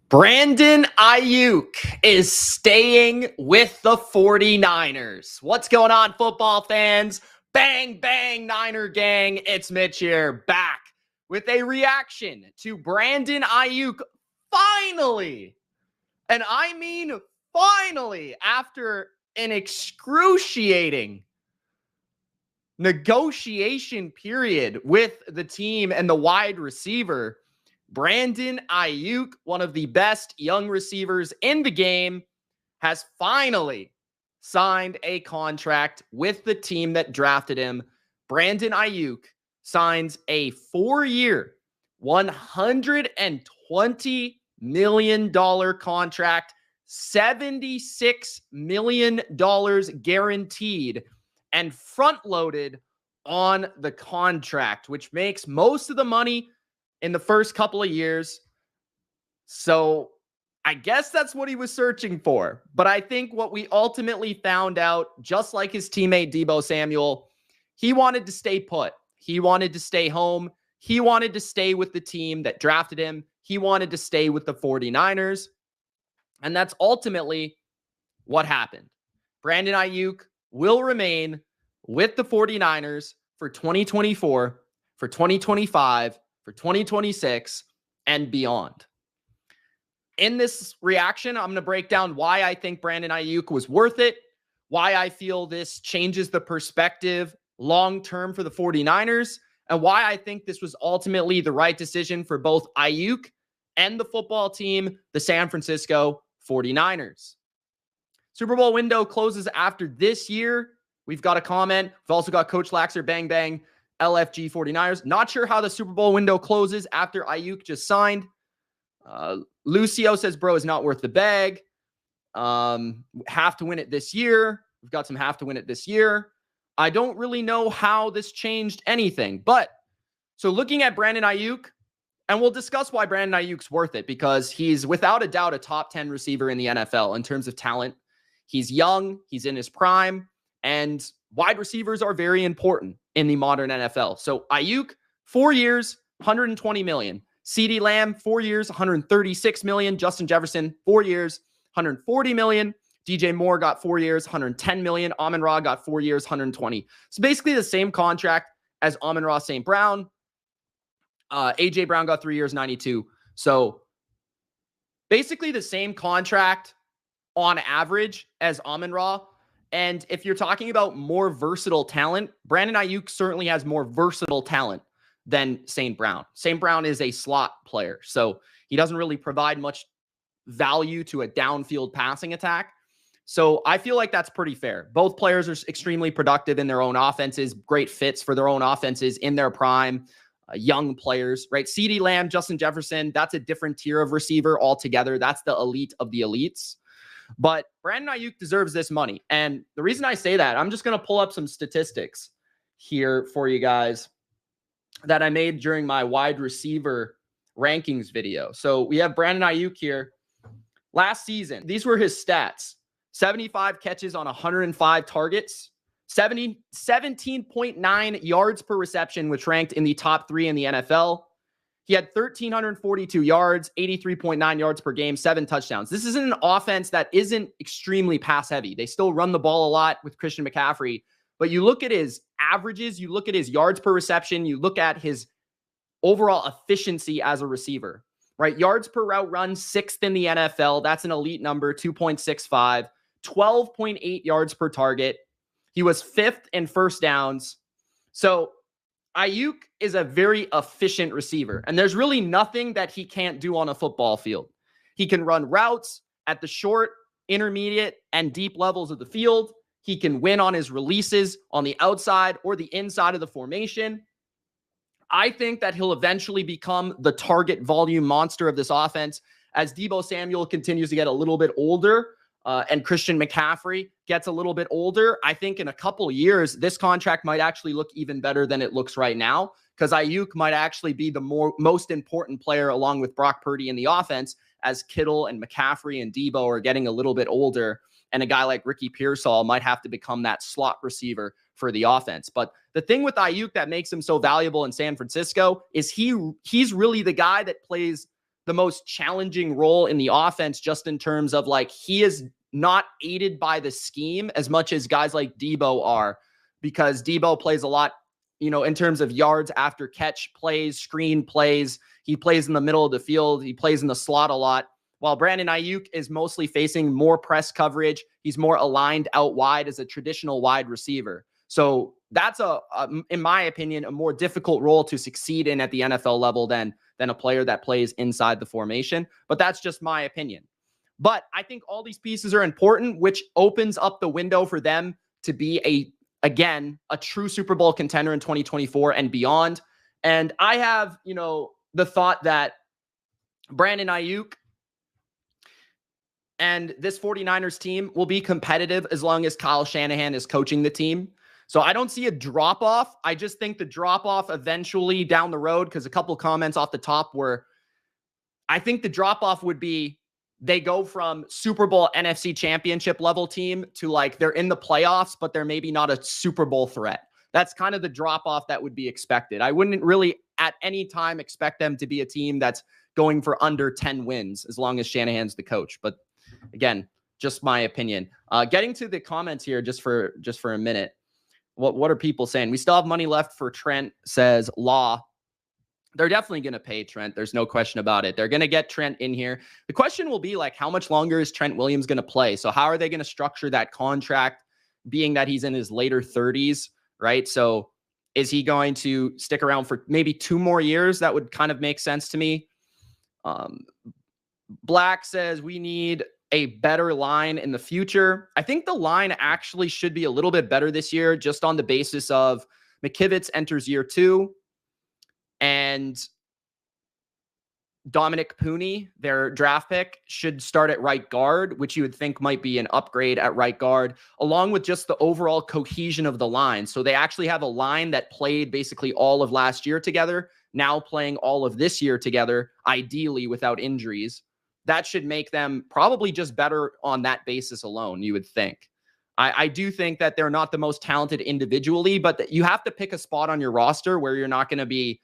Brandon Aiyuk is staying with the 49ers. What's going on, football fans? Bang, bang, Niner gang. It's Mitch here, back with a reaction to Brandon Aiyuk finally, and I mean finally, after an excruciating negotiation period with the team and the wide receiver, Brandon Aiyuk, one of the best young receivers in the game, has finally signed a contract with the team that drafted him. Brandon Aiyuk signs a 4-year, $120 million contract, $76 million guaranteed, and front-loaded on the contract, which makes most of the money in the first couple of years. So I guess that's what he was searching for. But I think what we ultimately found out, just like his teammate Deebo Samuel, he wanted to stay put. He wanted to stay home. He wanted to stay with the team that drafted him. He wanted to stay with the 49ers. And that's ultimately what happened. Brandon Aiyuk will remain with the 49ers for 2024, for 2025, for 2026, and beyond. In this reaction, I'm going to break down why I think Brandon Aiyuk was worth it, why I feel this changes the perspective long-term for the 49ers, and why I think this was ultimately the right decision for both Aiyuk and the football team, the San Francisco 49ers. Super Bowl window closes after this year. We've got a comment. We've also got Coach Laxer, bang, bang, LFG 49ers. Not sure how the Super Bowl window closes after Aiyuk just signed. Lucio says, bro, is not worth the bag. Have to win it this year. We've got some have to win it this year. I don't really know how this changed anything. But so looking at Brandon Aiyuk, and we'll discuss why Brandon Aiyuk's worth it, because he's without a doubt a top 10 receiver in the NFL in terms of talent. He's young. He's in his prime. And wide receivers are very important in the modern NFL. So Aiyuk, 4 years, $120 million. CeeDee Lamb, 4 years, $136 million. Justin Jefferson, 4 years, $140 million. DJ Moore got 4 years, $110 million. Amon-Ra got 4 years, $120 million. So basically the same contract as Amon-Ra St. Brown. A.J. Brown got 3 years, $92 million. So basically the same contract on average as Amon-Ra. And if you're talking about more versatile talent, Brandon Aiyuk certainly has more versatile talent than St. Brown. St. Brown is a slot player, so he doesn't really provide much value to a downfield passing attack. So I feel like that's pretty fair. Both players are extremely productive in their own offenses, great fits for their own offenses in their prime, young players, right? CeeDee Lamb, Justin Jefferson, that's a different tier of receiver altogether. That's the elite of the elites. But Brandon Aiyuk deserves this money. And the reason I say that, I'm just going to pull up some statistics here for you guys that I made during my wide receiver rankings video. So we have Brandon Aiyuk here. Last season, these were his stats. 75 catches on 105 targets, 17.9 yards per reception, which ranked in the top 3 in the NFL. He had 1,342 yards, 83.9 yards per game, 7 touchdowns. This isn't an offense that isn't extremely pass heavy. They still run the ball a lot with Christian McCaffrey. But you look at his averages, you look at his yards per reception, you look at his overall efficiency as a receiver, right? Yards per route run, 6th in the NFL. That's an elite number, 2.65, 12.8 yards per target. He was 5th in first downs. So Aiyuk is a very efficient receiver, and there's really nothing that he can't do on a football field. He can run routes at the short, intermediate, and deep levels of the field. He can win on his releases on the outside or the inside of the formation. I think that he'll eventually become the target volume monster of this offense as Deebo Samuel continues to get a little bit older and Christian McCaffrey gets a little bit older. I think in a couple of years, this contract might actually look even better than it looks right now, because Aiyuk might actually be the most important player along with Brock Purdy in the offense as Kittle and McCaffrey and Deebo are getting a little bit older. And a guy like Ricky Pearsall might have to become that slot receiver for the offense. But the thing with Aiyuk that makes him so valuable in San Francisco is he's really the guy that plays the most challenging role in the offense, just in terms of like, he is not aided by the scheme as much as guys like Debo are, because Debo plays a lot, in terms of yards after catch plays, screen plays. He plays in the middle of the field. He plays in the slot a lot. While Brandon Aiyuk is mostly facing more press coverage, he's more aligned out wide as a traditional wide receiver. So that's in my opinion, a more difficult role to succeed in at the NFL level than a player that plays inside the formation. But that's just my opinion. But I think all these pieces are important, which opens up the window for them to be again, a true Super Bowl contender in 2024 and beyond. And I have, the thought that Brandon Aiyuk and this 49ers team will be competitive as long as Kyle Shanahan is coaching the team. So I don't see a drop-off. I just think the drop-off eventually down the road, because a couple of comments off the top were, I think the drop-off would be they go from Super Bowl NFC championship level team to like they're in the playoffs, but they're maybe not a Super Bowl threat. That's kind of the drop-off that would be expected. I wouldn't really at any time expect them to be a team that's going for under 10 wins as long as Shanahan's the coach. But again, just my opinion. Getting to the comments here just for a minute. What are people saying? We still have money left for Trent, says Law. They're definitely going to pay Trent. There's no question about it. They're going to get Trent in here. The question will be like, how much longer is Trent Williams going to play? So how are they going to structure that contract, being that he's in his later 30s, right? So is he going to stick around for maybe 2 more years? That would kind of make sense to me. Black says we need a better line in the future. I think the line actually should be a little bit better this year, just on the basis of McKivitz enters year 2 and Dominic Pooney, their draft pick, should start at right guard, which you would think might be an upgrade at right guard, along with just the overall cohesion of the line. So they actually have a line that played basically all of last year together, now playing all of this year together, ideally without injuries. That should make them probably just better on that basis alone, you would think. I do think that they're not the most talented individually, but that you have to pick a spot on your roster where you're not going to be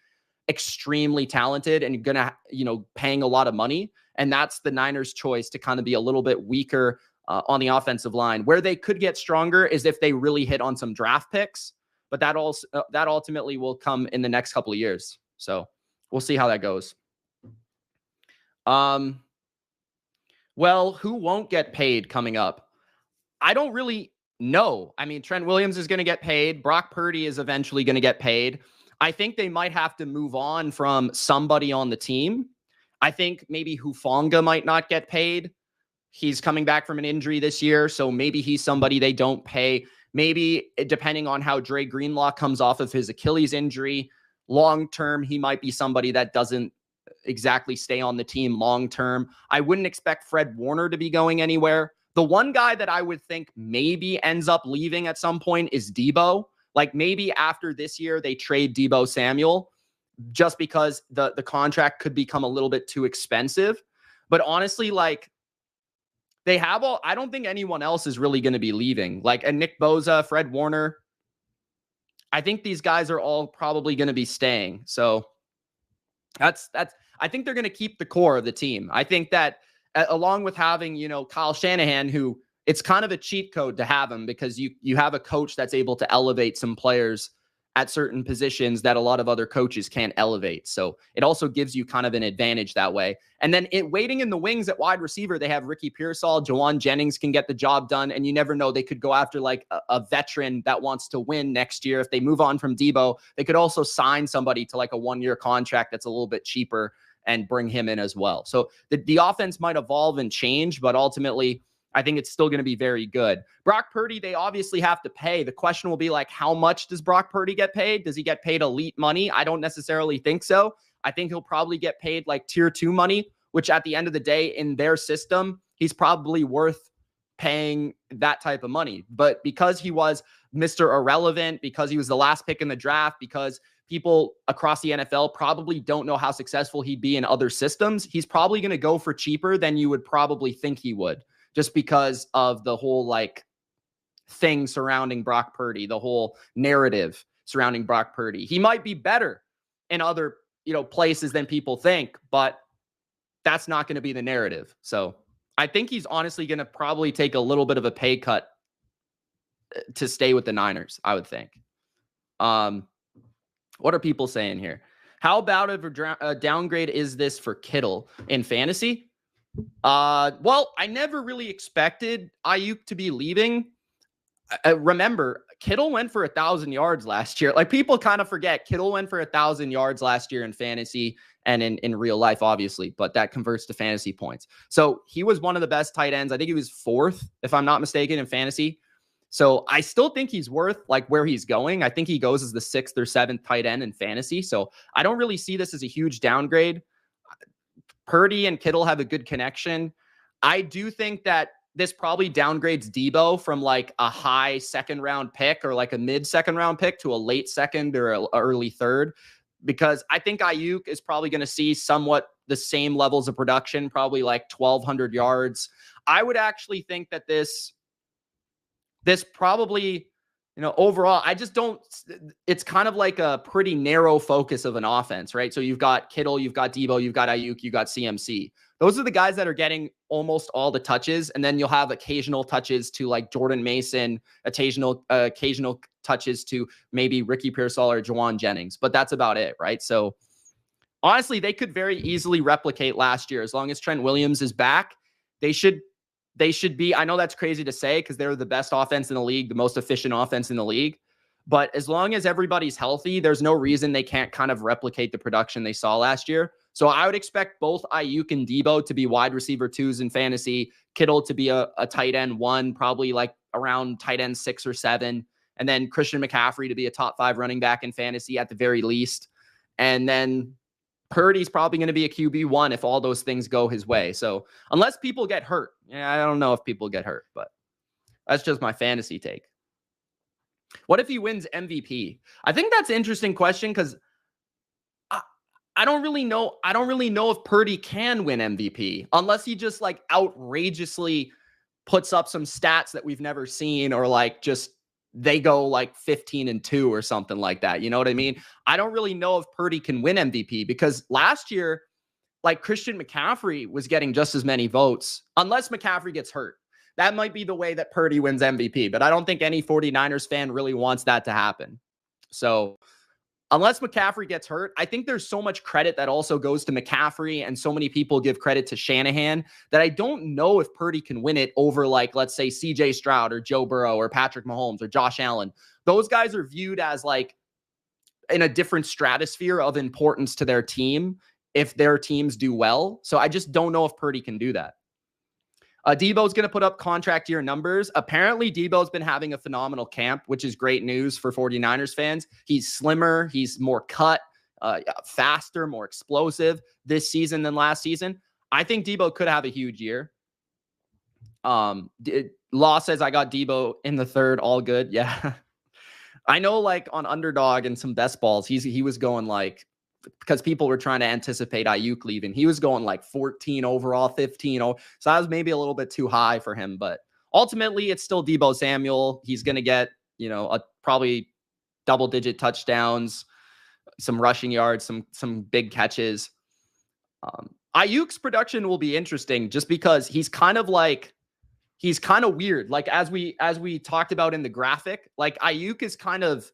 extremely talented and you're going to, paying a lot of money. And that's the Niners' choice, to kind of be a little bit weaker on the offensive line. Where they could get stronger is if they really hit on some draft picks, but that ultimately will come in the next couple of years. So we'll see how that goes. Well, who won't get paid coming up? I don't really know. I mean, Trent Williams is going to get paid. Brock Purdy is eventually going to get paid. I think they might have to move on from somebody on the team. I think maybe Hufanga might not get paid. He's coming back from an injury this year, so maybe he's somebody they don't pay. Maybe, depending on how Dre Greenlaw comes off of his Achilles injury, long-term, he might be somebody that doesn't exactly stay on the team long-term. I wouldn't expect Fred Warner to be going anywhere. The one guy that I would think maybe ends up leaving at some point is Debo. Like maybe after this year, they trade Debo Samuel just because the contract could become a little bit too expensive. But honestly, like I don't think anyone else is really going to be leaving. Like a Nick Bosa, Fred Warner. I think these guys are all probably going to be staying. So I think they're going to keep the core of the team. I think that along with having, Kyle Shanahan, who it's kind of a cheat code to have him, because you have a coach that's able to elevate some players at certain positions that a lot of other coaches can't elevate. So it also gives you kind of an advantage that way. And then waiting in the wings at wide receiver, they have Ricky Pearsall, Jawan Jennings can get the job done. And you never know, they could go after like a veteran that wants to win next year. If they move on from Debo, they could also sign somebody to like a 1-year contract that's a little bit cheaper and bring him in as well. So the offense might evolve and change, but ultimately, I think it's still going to be very good. Brock Purdy, they obviously have to pay. The question will be like, how much does Brock Purdy get paid? Does he get paid elite money? I don't necessarily think so. I think he'll probably get paid like tier 2 money, which at the end of the day in their system, he's probably worth paying that type of money. But because he was Mr. Irrelevant, because he was the last pick in the draft, because people across the NFL probably don't know how successful he'd be in other systems, he's probably going to go for cheaper than you would probably think he would, just because of the whole like thing surrounding Brock Purdy, the whole narrative surrounding Brock Purdy. He might be better in other, places than people think, but that's not going to be the narrative. So I think he's honestly going to probably take a little bit of a pay cut to stay with the Niners, I would think. What are people saying here? How about a downgrade is this for Kittle in fantasy? Well, I never really expected Aiyuk to be leaving. Remember, Kittle went for 1,000 yards last year. Like, people kind of forget Kittle went for 1,000 yards last year in fantasy and in real life, obviously, but that converts to fantasy points. So he was one of the best tight ends. I think he was 4th, if I'm not mistaken, in fantasy. So I still think he's worth like where he's going. I think he goes as the 6th or 7th tight end in fantasy. So I don't really see this as a huge downgrade. Purdy and Kittle have a good connection. I do think that this probably downgrades Debo from like a high 2nd round pick or like a mid 2nd round pick to a late 2nd or a early 3rd, because I think Aiyuk is probably going to see somewhat the same levels of production, probably like 1,200 yards. I would actually think that this probably, overall, I just don't, it's kind of like a pretty narrow focus of an offense, right? So you've got Kittle, you've got Debo, you've got Aiyuk, you've got CMC. Those are the guys that are getting almost all the touches. And then you'll have occasional touches to like Jordan Mason, occasional touches to maybe Ricky Pearsall or Juwan Jennings, but that's about it, right? So honestly, they could very easily replicate last year. As long as Trent Williams is back, they should be, I know that's crazy to say because they're the best offense in the league, the most efficient offense in the league. But as long as everybody's healthy, there's no reason they can't kind of replicate the production they saw last year. So I would expect both Aiyuk and Debo to be wide receiver 2s in fantasy, Kittle to be a tight end 1, probably like around tight end 6 or 7. And then Christian McCaffrey to be a top 5 running back in fantasy at the very least. And then Purdy's probably going to be a QB1 if all those things go his way. So unless people get hurt, I don't know if people get hurt, but that's just my fantasy take. What if he wins MVP? I think that's an interesting question because I don't really know. I don't really know if Purdy can win MVP unless he just like outrageously puts up some stats that we've never seen, or like just they go like 15-2 or something like that. You know what I mean? I don't really know if Purdy can win MVP because last year, like Christian McCaffrey was getting just as many votes unless McCaffrey gets hurt. That might be the way that Purdy wins MVP, but I don't think any 49ers fan really wants that to happen. So unless McCaffrey gets hurt, I think there's so much credit that also goes to McCaffrey, and so many people give credit to Shanahan that I don't know if Purdy can win it over, like, let's say CJ Stroud or Joe Burrow or Patrick Mahomes or Josh Allen. Those guys are viewed as like in a different stratosphere of importance to their team if their teams do well. So I just don't know if Purdy can do that. Debo's going to put up contract year numbers. Apparently, Debo's been having a phenomenal camp, which is great news for 49ers fans. He's slimmer. He's more cut, faster, more explosive this season than last season. I think Debo could have a huge year. Law says I got Debo in the 3rd. All good. Yeah. I know, like, on Underdog and some best balls, he was going like, because people were trying to anticipate Aiyuk leaving. He was going like 14 overall, 15. So that was maybe a little bit too high for him. But ultimately, it's still Debo Samuel. He's going to get, probably double-digit touchdowns, some rushing yards, some big catches. Aiyuk's production will be interesting just because he's kind of weird. Like as we talked about in the graphic, like Aiyuk is kind of,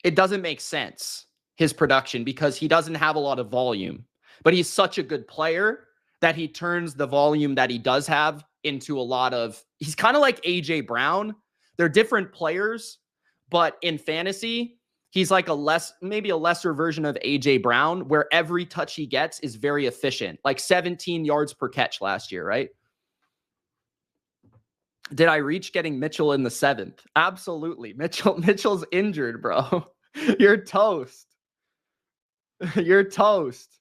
it doesn't make sense, his production, because he doesn't have a lot of volume, but he's such a good player that he turns the volume that he does have into a lot of, he's kind of like AJ Brown. They're different players, but in fantasy, he's like maybe a lesser version of AJ Brown, where every touch he gets is very efficient, like 17 yards per catch last year, right? Did I reach getting Mitchell in the 7th? Absolutely. Mitchell's injured, bro. You're toast. You're toast.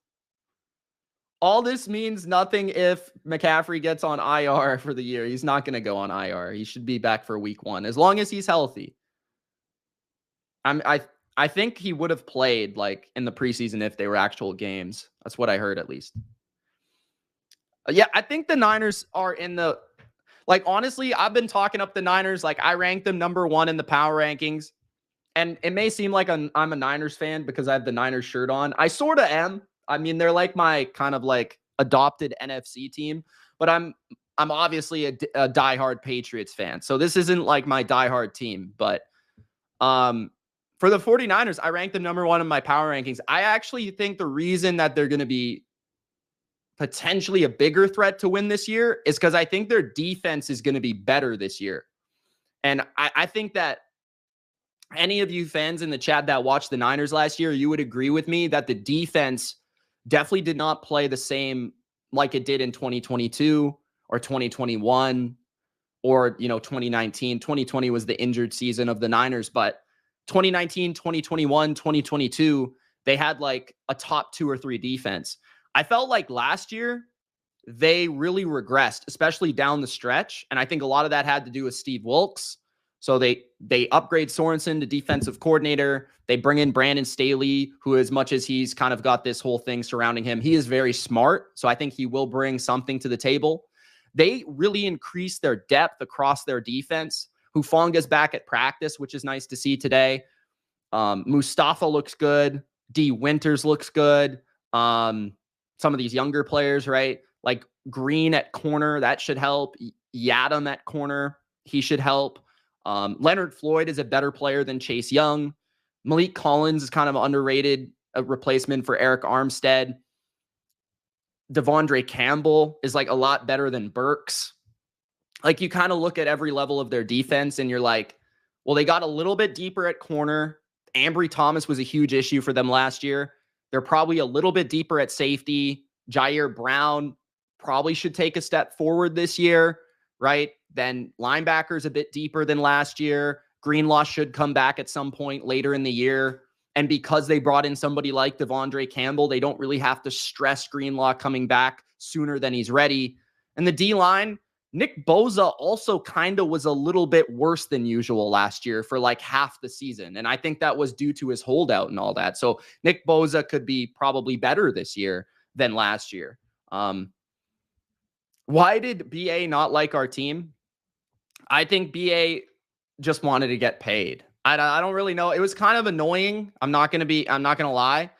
All this means nothing if McCaffrey gets on IR for the year. He's not going to go on IR. He should be back for week 1 as long as he's healthy. I think he would have played like in the preseason if they were actual games. That's what I heard, at least. Yeah, I think the Niners are in the, like, honestly, I've been talking up the Niners. Like, I ranked them number 1 in the power rankings. And it may seem like I'm a Niners fan because I have the Niners shirt on. I sort of am. I mean, they're like my kind of like adopted NFC team, but I'm obviously a diehard Patriots fan. So this isn't like my diehard team, but for the 49ers, I ranked them number 1 in my power rankings. I actually think the reason that they're going to be potentially a bigger threat to win this year is because I think their defense is going to be better this year. And I think that any of you fans in the chat that watched the Niners last year, you would agree with me that the defense definitely did not play the same like it did in 2022 or 2021 or, 2019. 2020 was the injured season of the Niners, but 2019, 2021, 2022, they had like a top 2 or 3 defense. I felt like last year they really regressed, especially down the stretch. And I think a lot of that had to do with Steve Wilkes. So they upgrade Sorensen to defensive coordinator. They bring in Brandon Staley, who, as much as he's kind of got this whole thing surrounding him, he is very smart. So I think he will bring something to the table. They really increased their depth across their defense. Hufanga's back at practice, which is nice to see today. Mustafa looks good. D. Winters looks good. Some of these younger players, right? Like Green at corner, that should help. Yadam at corner, he should help. Leonard Floyd is a better player than Chase Young. Malik Collins is kind of underrated, a replacement for Eric Armstead. Devondre Campbell is like a lot better than Burks. Like you kind of look at every level of their defense and you're like, well, they got a little bit deeper at corner. Ambry Thomas was a huge issue for them last year. They're probably a little bit deeper at safety. Jair Brown probably should take a step forward this year, right? Then linebackers a bit deeper than last year. Greenlaw should come back at some point later in the year. And because they brought in somebody like Devondre Campbell, they don't really have to stress Greenlaw coming back sooner than he's ready. And the D-line, Nick Bosa also kind of was a little bit worse than usual last year for like half the season. And I think that was due to his holdout and all that. So Nick Bosa could be probably better this year than last year. Why did BA not like our team? I think BA just wanted to get paid. I don't really know. It was kind of annoying. I'm not going to lie.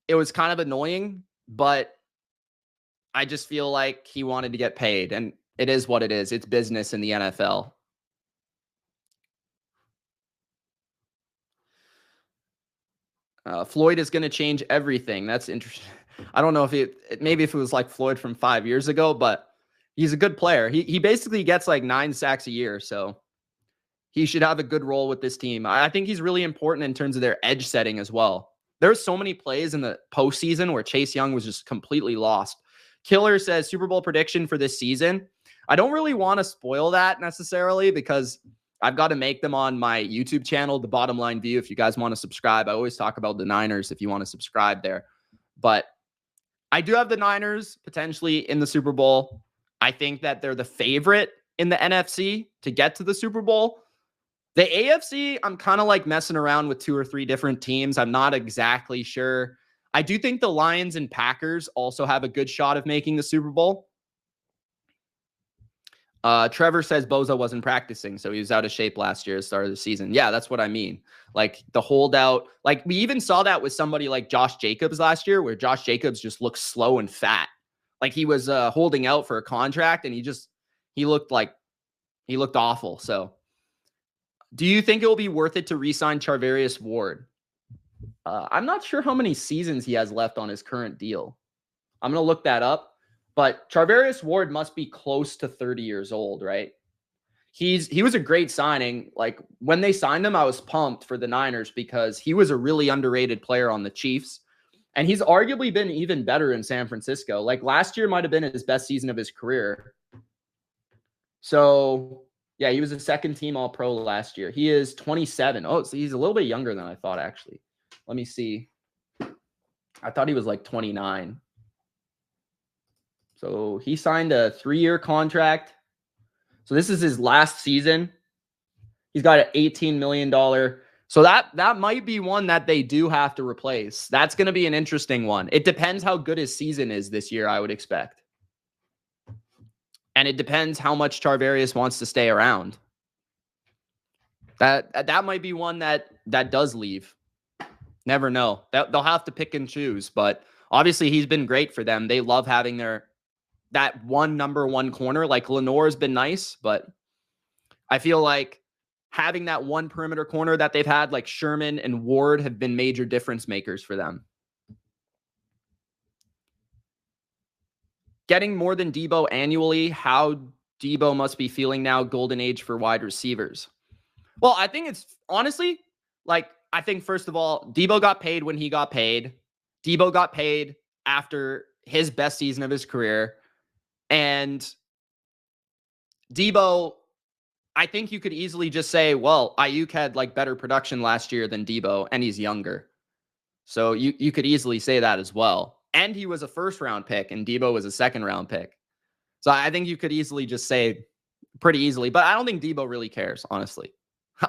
It was kind of annoying, but I just feel like he wanted to get paid, and it is what it is. It's business in the NFL. Floyd is going to change everything. That's interesting. I don't know if maybe if it was like Floyd from 5 years ago, but he's a good player. He basically gets like 9 sacks a year, so he should have a good role with this team. I think he's really important in terms of their edge setting as well. There's so many plays in the postseason where Chase Young was just completely lost. Killer says Super Bowl prediction for this season. I don't really want to spoil that necessarily because I've got to make them on my YouTube channel, TheBottomLineView. If you guys want to subscribe, I always talk about the Niners if you want to subscribe there. But I do have the Niners potentially in the Super Bowl. I think that they're the favorite in the NFC to get to the Super Bowl. The AFC, I'm kind of like messing around with 2 or 3 different teams. I'm not exactly sure. I do think the Lions and Packers also have a good shot of making the Super Bowl. Trevor says Bosa wasn't practicing, so he was out of shape last year at the start of the season. Yeah, that's what I mean. Like the holdout, like we even saw that with somebody like Josh Jacobs last year, where Josh Jacobs just looked slow and fat. Like he was holding out for a contract, and he looked awful. So do you think it will be worth it to re-sign Charvarius Ward? I'm not sure how many seasons he has left on his current deal. I'm going to look that up. But Charvarius Ward must be close to 30 years old, right? He was a great signing. Like when they signed him, I was pumped for the Niners because he was a really underrated player on the Chiefs. And he's arguably been even better in San Francisco. Like last year might have been his best season of his career. So yeah, he was a second team All-Pro last year. He is 27. Oh, so he's a little bit younger than I thought, actually. Let me see. I thought he was like 29. So he signed a 3-year contract. So this is his last season. He's got an $18 million. So that might be one that they do have to replace. That's going to be an interesting one. It depends how good his season is this year, I would expect. And it depends how much Charvarius wants to stay around. That might be one that does leave. Never know. They'll have to pick and choose, but Obviously, he's been great for them. They love having that one number one corner. Like Lenore's been nice, but I feel like having that one perimeter corner that they've had, like Sherman and Ward, have been major difference makers for them. Getting more than Debo annually, how Debo must be feeling now, golden age for wide receivers. Well, I think it's honestly, like, I think first of all, Debo got paid when he got paid. Debo got paid after his best season of his career. And Debo, I think you could easily just say, well, Aiyuk had like better production last year than Debo, and he's younger. So you could easily say that as well. And he was a first round pick, and Debo was a second round pick. So I think you could easily just say pretty easily, but I don't think Debo really cares, honestly.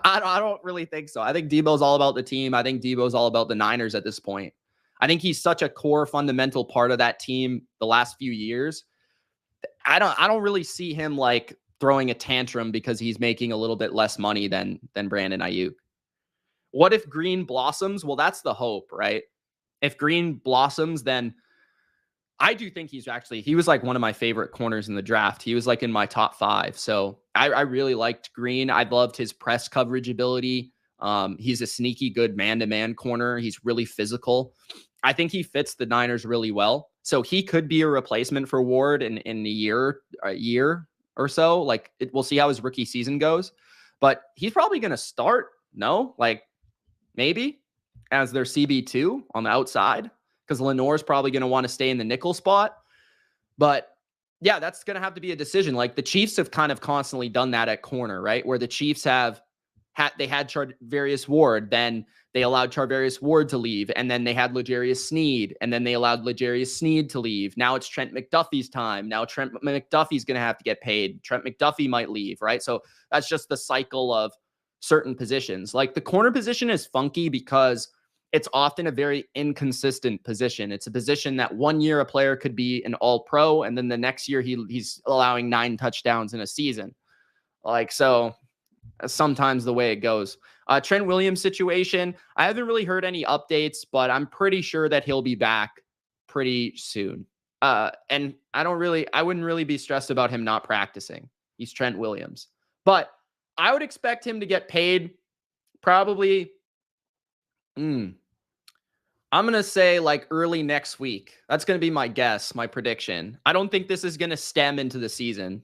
I don't really think so. I think Debo's all about the team. I think Debo's all about the Niners at this point. I think he's such a core fundamental part of that team the last few years. I don't really see him like throwing a tantrum because he's making a little bit less money than Brandon Aiyuk. What if Green blossoms? Well, that's the hope, right? If Green blossoms, then I do think he was like one of my favorite corners in the draft. He was like in my top 5. So I really liked Green. I loved his press coverage ability. He's a sneaky good man-to-man corner. He's really physical. I think he fits the Niners really well. So he could be a replacement for Ward in a year or so. Like we'll see how his rookie season goes, but he's probably going to start. No, like maybe as their CB2 on the outside, because Lenore's probably going to want to stay in the nickel spot. But yeah, that's going to have to be a decision. Like the Chiefs have kind of constantly done that at corner, right? Where the Chiefs had Charvarius Ward, then they allowed Charvarius Ward to leave, and then they had L'Jarius Sneed, and then they allowed L'Jarius Sneed to leave. Now it's Trent McDuffie's time. Now Trent McDuffie's going to have to get paid. Trent McDuffie might leave, right? So that's just the cycle of certain positions. Like the corner position is funky because it's often a very inconsistent position. It's a position that one year a player could be an all-pro, and then the next year he's allowing 9 touchdowns in a season. Like, so sometimes the way it goes. Trent Williams situation, I haven't really heard any updates, but I'm pretty sure that he'll be back pretty soon. And I wouldn't really be stressed about him not practicing. He's Trent Williams. But I would expect him to get paid probably I'm going to say like early next week. That's going to be my guess, my prediction. I don't think this is going to stem into the season.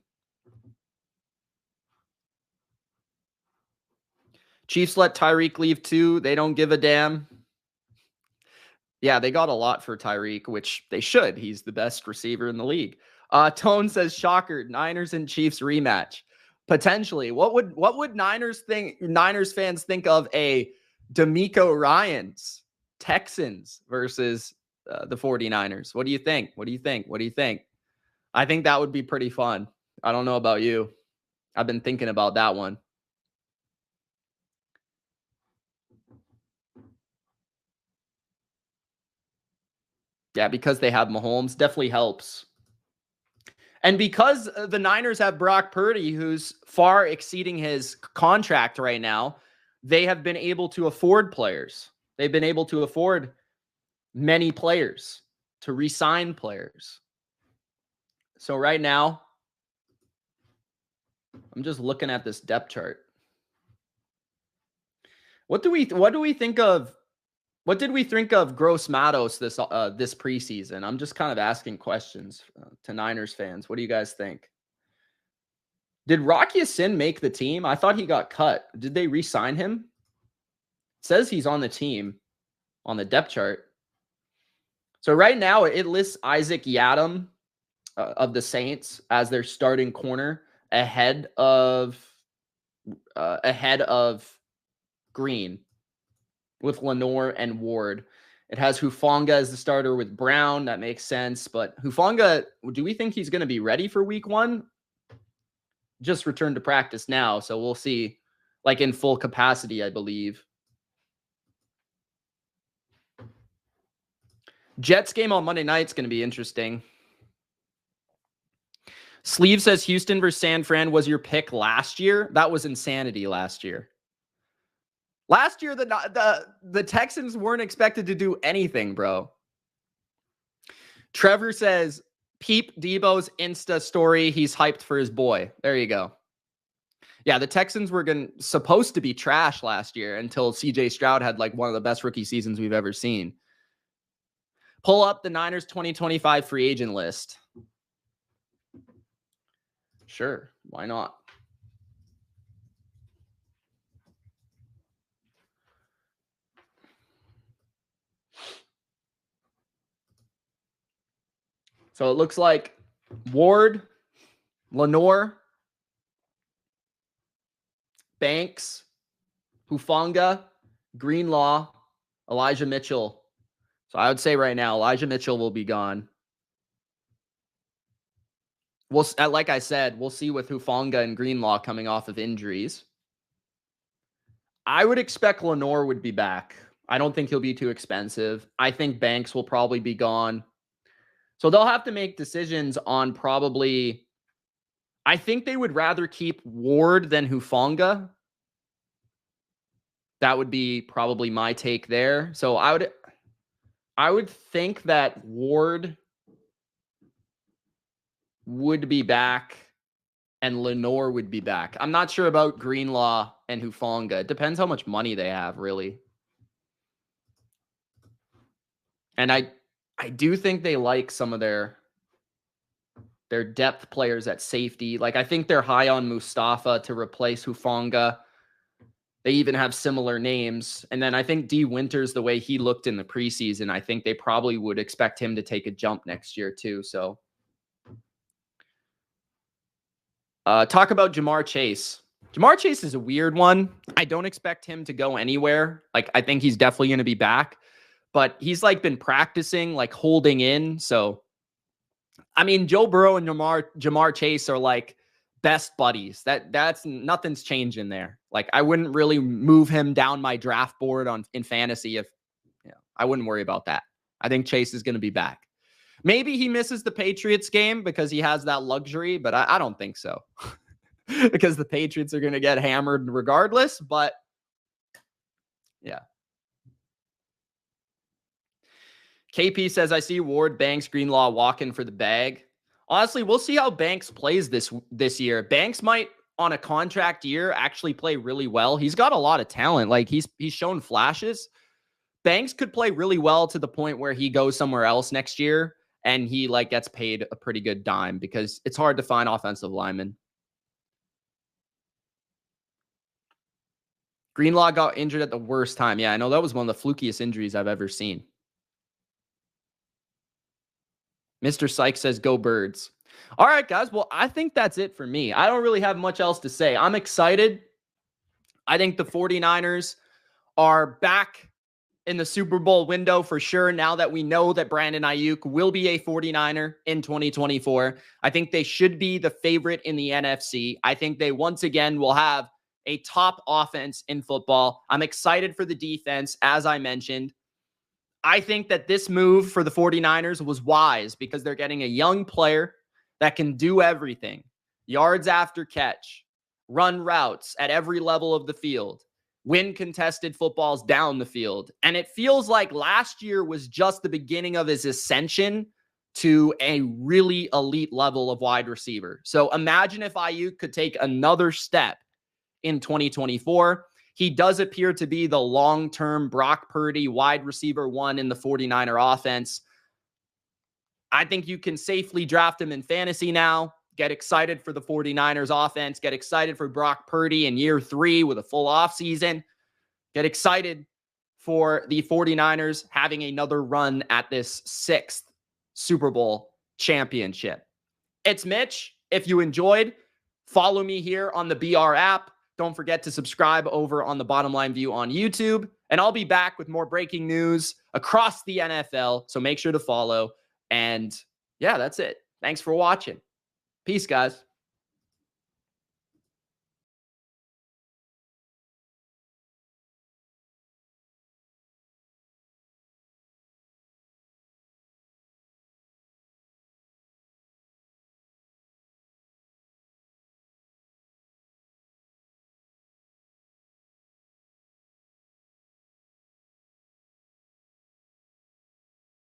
Chiefs let Tyreek leave too. They don't give a damn. Yeah, they got a lot for Tyreek, which they should. He's the best receiver in the league. Tone says, shocker, Niners and Chiefs rematch. Potentially. What would Niners fans think of a D'Amico Ryans Texans versus the 49ers? What do you think? I think that would be pretty fun. I don't know about you. I've been thinking about that one. Yeah, because they have Mahomes, definitely helps. And because the Niners have Brock Purdy, who's far exceeding his contract right now, they have been able to afford players. They've been able to afford many players, to re-sign players. So right now, I'm just looking at this depth chart. What did we think of Gross Matos this preseason? I'm just kind of asking questions to Niners fans. What do you guys think? Did Rocky Sin make the team? I thought he got cut. Did they re-sign him? It says he's on the team on the depth chart. So right now it lists Isaac Yiadom of the Saints as their starting corner ahead of Green with Lenore and Ward. It has Hufanga as the starter with Brown. That makes sense. But Hufanga, do we think he's going to be ready for week 1? Just returned to practice now, so we'll see. Like in full capacity, I believe. Jets game on Monday night is going to be interesting. Sleeve says Houston versus San Fran was your pick last year. That was insanity last year. Last year, the Texans weren't expected to do anything, bro. Trevor says, peep Debo's Insta story. He's hyped for his boy. There you go. Yeah, the Texans were supposed to be trash last year until CJ Stroud had like one of the best rookie seasons we've ever seen. Pull up the Niners 2025 free agent list. Sure, why not? So it looks like Ward, Lenore, Banks, Hufanga, Greenlaw, Elijah Mitchell. So I would say right now, Elijah Mitchell will be gone. Like I said, we'll see with Hufanga and Greenlaw coming off of injuries. I would expect Lenore would be back. I don't think he'll be too expensive. I think Banks will probably be gone. So they'll have to make decisions on probably, I think they would rather keep Ward than Hufanga. That would be probably my take there. So I would think that Ward would be back and Lenore would be back. I'm not sure about Greenlaw and Hufanga. It depends how much money they have, really. And I do think they like some of their depth players at safety. Like, I think they're high on Mustafa to replace Hufanga. They even have similar names. And then I think D. Winters, the way he looked in the preseason, I think they probably would expect him to take a jump next year too. So talk about Jamar Chase. Jamar Chase is a weird one. I don't expect him to go anywhere. Like, I think he's definitely going to be back, but he's like been practicing, like holding in. So, I mean, Joe Burrow and Jamar Chase are like best buddies. That's nothing's changing there. Like, I wouldn't really move him down my draft board in fantasy if, I wouldn't worry about that. I think Chase is going to be back. Maybe he misses the Patriots game because he has that luxury, but I don't think so. Because the Patriots are going to get hammered regardless, but yeah. KP says, I see Ward, Banks, Greenlaw walking for the bag. Honestly, we'll see how Banks plays this year. Banks might, on a contract year, actually play really well. He's got a lot of talent. Like, he's shown flashes. Banks could play really well to the point where he goes somewhere else next year and he like gets paid a pretty good dime because it's hard to find offensive linemen. Greenlaw got injured at the worst time. Yeah, I know that was one of the flukiest injuries I've ever seen. Mr. Sykes says, go Birds. All right, guys. Well, I think that's it for me. I don't really have much else to say. I'm excited. I think the 49ers are back in the Super Bowl window for sure. Now that we know that Brandon Aiyuk will be a 49er in 2024, I think they should be the favorite in the NFC. I think they once again will have a top offense in football. I'm excited for the defense, as I mentioned. I think that this move for the 49ers was wise because they're getting a young player that can do everything. Yards after catch, run routes at every level of the field, win contested footballs down the field. And it feels like last year was just the beginning of his ascension to a really elite level of wide receiver. So imagine if Aiyuk could take another step in 2024. He does appear to be the long-term Brock Purdy wide receiver one in the 49er offense. I think you can safely draft him in fantasy now. Get excited for the 49ers offense. Get excited for Brock Purdy in year 3 with a full offseason. Get excited for the 49ers having another run at this 6th Super Bowl championship. It's Mitch. If you enjoyed, follow me here on the BR app. Don't forget to subscribe over on the Bottom Line View on YouTube. And I'll be back with more breaking news across the NFL. So make sure to follow. And yeah, that's it. Thanks for watching. Peace, guys.